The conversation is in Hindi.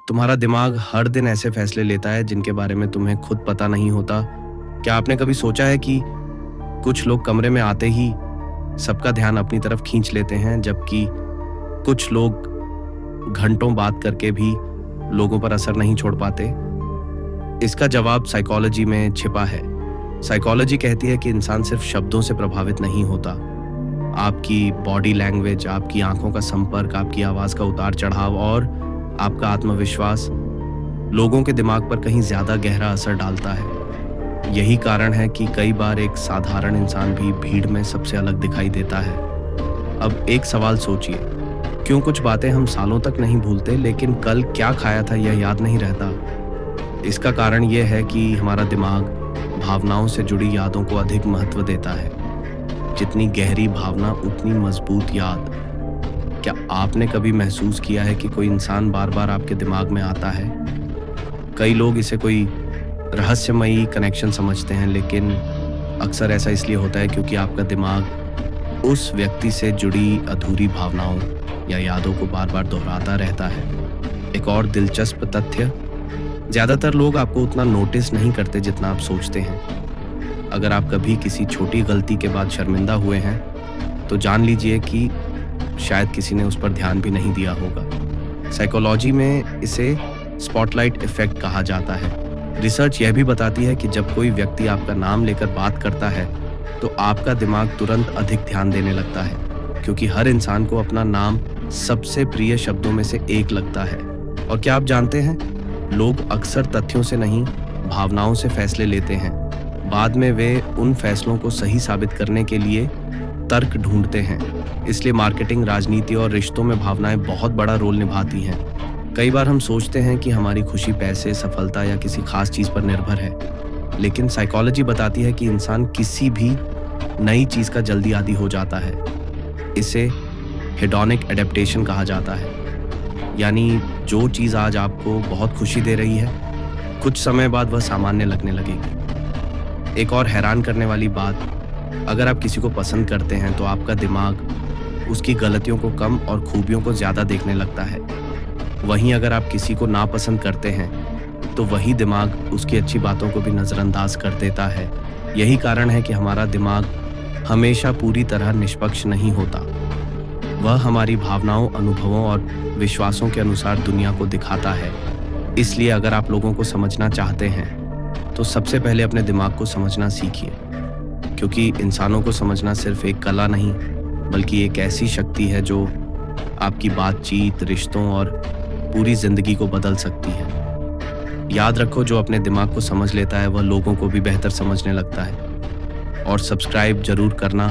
तुम्हारा दिमाग हर दिन ऐसे फैसले लेता है जिनके बारे में तुम्हें खुद पता नहीं होता। क्या आपने कभी सोचा है कि कुछ लोग कमरे में आते ही सबका ध्यान अपनी तरफ खींच लेते हैं, जबकि कुछ लोग घंटों बात करके भी लोगों पर असर नहीं छोड़ पाते? इसका जवाब साइकोलॉजी में छिपा है। साइकोलॉजी कहती है कि इंसान सिर्फ शब्दों से प्रभावित नहीं होता। आपकी बॉडी लैंग्वेज, आपकी आंखों का संपर्क, आपकी आवाज का उतार चढ़ाव और आपका आत्मविश्वास लोगों के दिमाग पर कहीं ज्यादा गहरा असर डालता है। यही कारण है कि कई बार एक साधारण इंसान भी भीड़ में सबसे अलग दिखाई देता है। अब एक सवाल सोचिए, क्यों कुछ बातें हम सालों तक नहीं भूलते, लेकिन कल क्या खाया था यह याद नहीं रहता? इसका कारण यह है कि हमारा दिमाग भावनाओं से जुड़ी यादों को अधिक महत्व देता है। जितनी गहरी भावना उतनी मजबूत याद। क्या आपने कभी महसूस किया है कि कोई इंसान बार बार आपके दिमाग में आता है? कई लोग इसे कोई रहस्यमयी कनेक्शन समझते हैं, लेकिन अक्सर ऐसा इसलिए होता है क्योंकि आपका दिमाग उस व्यक्ति से जुड़ी अधूरी भावनाओं या यादों को बार बार दोहराता रहता है। एक और दिलचस्प तथ्य, ज्यादातर लोग आपको उतना नोटिस नहीं करते जितना आप सोचते हैं। अगर आप कभी किसी छोटी गलती के बाद शर्मिंदा हुए हैं तो जान लीजिए कि शायद किसी ने उस पर ध्यान भी नहीं दिया होगा। साइकोलॉजी में इसे स्पॉटलाइट इफेक्ट कहा जाता है। रिसर्च यह भी बताती है कि जब कोई व्यक्ति आपका नाम लेकर बात करता है तो आपका दिमाग तुरंत अधिक ध्यान देने लगता है, क्योंकि हर इंसान को अपना नाम सबसे प्रिय शब्दों में से एक लगता है। और क्या आप जानते हैं, लोग अक्सर तथ्यों से नहीं, भावनाओं से फैसले लेते हैं। बाद में वे उन फैसलों को सही साबित करने के लिए तर्क ढूंढते हैं। इसलिए मार्केटिंग, राजनीति और रिश्तों में भावनाएं बहुत बड़ा रोल निभाती हैं। कई बार हम सोचते हैं कि हमारी खुशी पैसे, सफलता या किसी खास चीज पर निर्भर है, लेकिन साइकोलॉजी बताती है कि इंसान किसी भी नई चीज का जल्दी आदी हो जाता है। इसे हेडोनिक एडेप्टेशन कहा जाता है, यानी जो चीज आज आपको बहुत खुशी दे रही है, कुछ समय बाद वह सामान्य लगने लगेगी। एक और हैरान करने वाली बात, अगर आप किसी को पसंद करते हैं तो आपका दिमाग उसकी गलतियों को कम और खूबियों को ज्यादा देखने लगता है। वहीं अगर आप किसी को नापसंद करते हैं तो वही दिमाग उसकी अच्छी बातों को भी नज़रअंदाज कर देता है। यही कारण है कि हमारा दिमाग हमेशा पूरी तरह निष्पक्ष नहीं होता। वह हमारी भावनाओं, अनुभवों और विश्वासों के अनुसार दुनिया को दिखाता है। इसलिए अगर आप लोगों को समझना चाहते हैं तो सबसे पहले अपने दिमाग को समझना सीखिए, क्योंकि इंसानों को समझना सिर्फ एक कला नहीं, बल्कि एक ऐसी शक्ति है जो आपकी बातचीत, रिश्तों और पूरी जिंदगी को बदल सकती है। याद रखो, जो अपने दिमाग को समझ लेता है वह लोगों को भी बेहतर समझने लगता है। और सब्सक्राइब जरूर करना